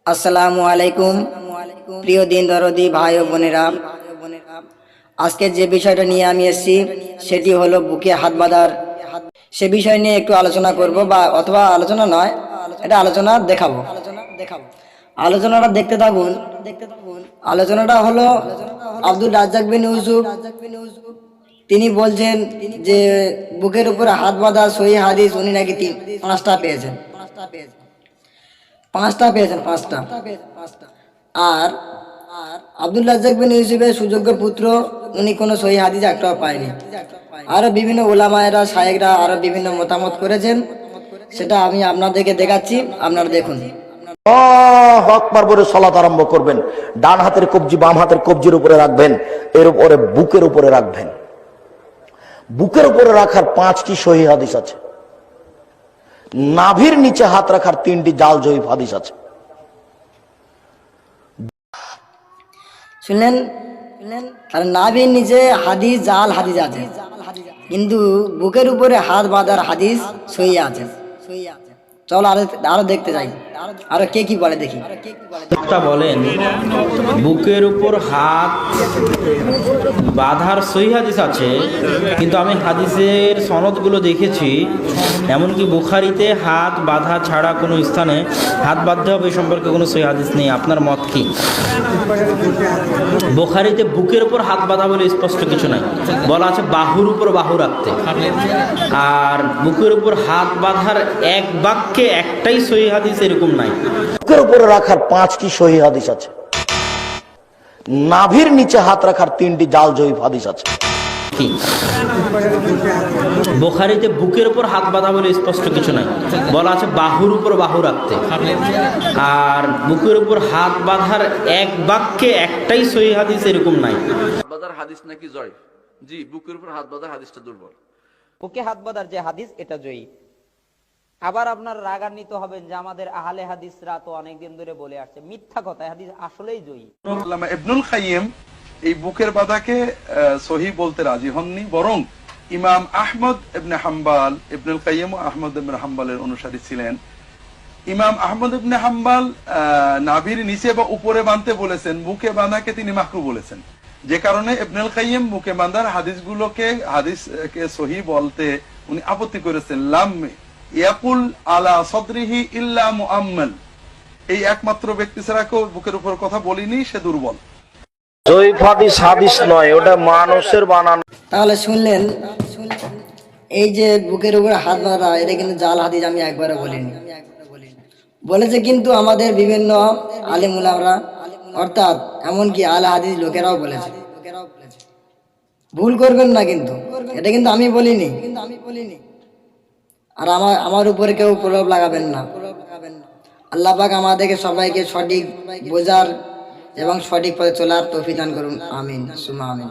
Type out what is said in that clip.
আসসালামু আলাইকুম প্রিয় দিন দরদি ভাই ও বোনেরা, আজকে যে বিষয়টা নিয়ে আমি এসেছি সেটি হলো বুকে হাত বাঁধার। সে বিষয় নিয়ে একটু আলোচনা করব, বা অথবা আলোচনা নয়, এটা আলোচনা দেখাবো। আলোচনাটা দেখতে থাকুন। আলোচনাটা হলো আব্দুল রাজ্জাক বিন ইউসুফ। তিনি বলছেন যে বুকের উপরে হাত বাঁধা সহিহ হাদিস উনি নাকি পাঁচটা পেয়েছেন। পাঁচটা। আর আব্দুল রাজ্জাক বিন ইউসুফের সুযোগ্য পুত্র, উনি কোনো সহিহ হাদিস একটাও পায়নি। আরো বিভিন্ন ওলামায়েরা শায়েখরা আরো বিভিন্ন মতামত করেছেন, সেটা আমি আপনাদেরকে দেখাচ্ছি, আপনারা দেখুন। আল্লাহু আকবার বলে সালাত আরম্ভ করবেন। ডান হাতের কবজি বাম হাতের কবজির উপরে রাখবেন, এর উপরে বুকের উপরে রাখবেন। বুকের উপরে রাখার 5টি সহিহ হাদিস আছে। নাভির নিচে হাত রাখার 3টি জাল জয়ীফ হাদিস আছে। শুনলেন? আর নাভির নিচে হাদিস জাল হাদিস আছে, কিন্তু বুকের উপরে হাত বাঁধার হাদিস সহিহ আছে। চলো আরো দেখতে যাই, আরো কে কি বলে দেখি। একটা বলেন বুকের উপর হাত বাঁধার সহিহ হাদিস আছে, কিন্তু আমি হাদিসের সনদগুলো দেখেছি, এমনকি বুখারীতে হাত বাঁধা ছাড়া কোনো স্থানে হাত বাঁধতে হবে সম্পর্কে কোনো সহিহ হাদিস নেই। আপনার মত কি? বুখারীতে বুকের উপর হাত বাঁধা বলে স্পষ্ট কিছু নাই, বলা আছে বাহুর উপর বাহু রাখতে। আর বুকের উপর হাত বাঁধার এক বাক্যে একটাই সহিহ হাদিস এরকম নাই। বুকের উপরে রাখার 5টি সহিহ হাদিস আছে। নাভির নিচে হাত রাখার 3টি জাল জয়ীফ হাদিস আছে। কি বুখারীতে বুকের উপর হাত বাঁধা বলে স্পষ্ট কিছু নাই, বলা আছে বাহুর উপর বাহু রাখতে। আর বুকের উপর হাত বাঁধার এক বাক্যে একটাই সহিহ হাদিস এরকম নাই। বাঁধার হাদিস নাকি জয়ীফ? জি, বুকের উপর হাত বাঁধার হাদিসটা দুর্বল। বুকে হাত বাঁধার যে হাদিস এটা জয়ী। আবার আপনার রাগান্বিত হবেন যে আমাদের আহলে হাদিসরা তো অনেকদিন ধরে বলে আসছে, মিথ্যা কথা, হাদিস আসলেই জয়ী। আল্লামা ইবনুল কাইয়িম এই বুকের বাঁধাকে সহিহ বলতে রাজি হননি, বরং ইমাম আহমদ ইবনে হাম্বল, ইবনুল কাইয়িম আহমদ ইবনে হাম্বলের অনুসারী ছিলেন। ইমাম আহমদ ইবনে হাম্বল নাভির নিচে বা উপরে বাঁধতে বলেছেন, বুকে বাঁধাকে তিনি মাকরু বলেছেন। যে কারণে ইবনুল কাইয়িম বুকে বাঁধার হাদিসকে সহিহ বলতে উনি আপত্তি করেছেন। লাম ইয়াকুল আলা সদরিহি ইল্লা মুআম্মাল, এই একমাত্র ব্যক্তি ছাড়া কেউ বুকের উপর কথা বলিনি, সে দুর্বল। জয়ীফ হাদিস হাদিস নয়, ওটা মানুষের বানানো। তাহলে শুনলেন, এই যে বুকের উপরে হাত বাঁধা, এটা কিন্তু জাল হাদিস আমি একবারে বলিনি, বলেছে কিন্তু আমাদের বিভিন্ন আলেম উলামারা, অর্থাৎ এমনকি আলে হাদিস লোকেরাও বলেছে। ভুল করবেন না, কিন্তু এটা কিন্তু আমি বলিনি। আর আমার উপরে কেউ প্রলোভ লাগাবেন না। আল্লাহ পাক আমাদেরকে সবাইকে সঠিক বোঝার এবং সঠিক পথে চলার তৌফিক দান করুন। আমিন সুম্মা আমিন।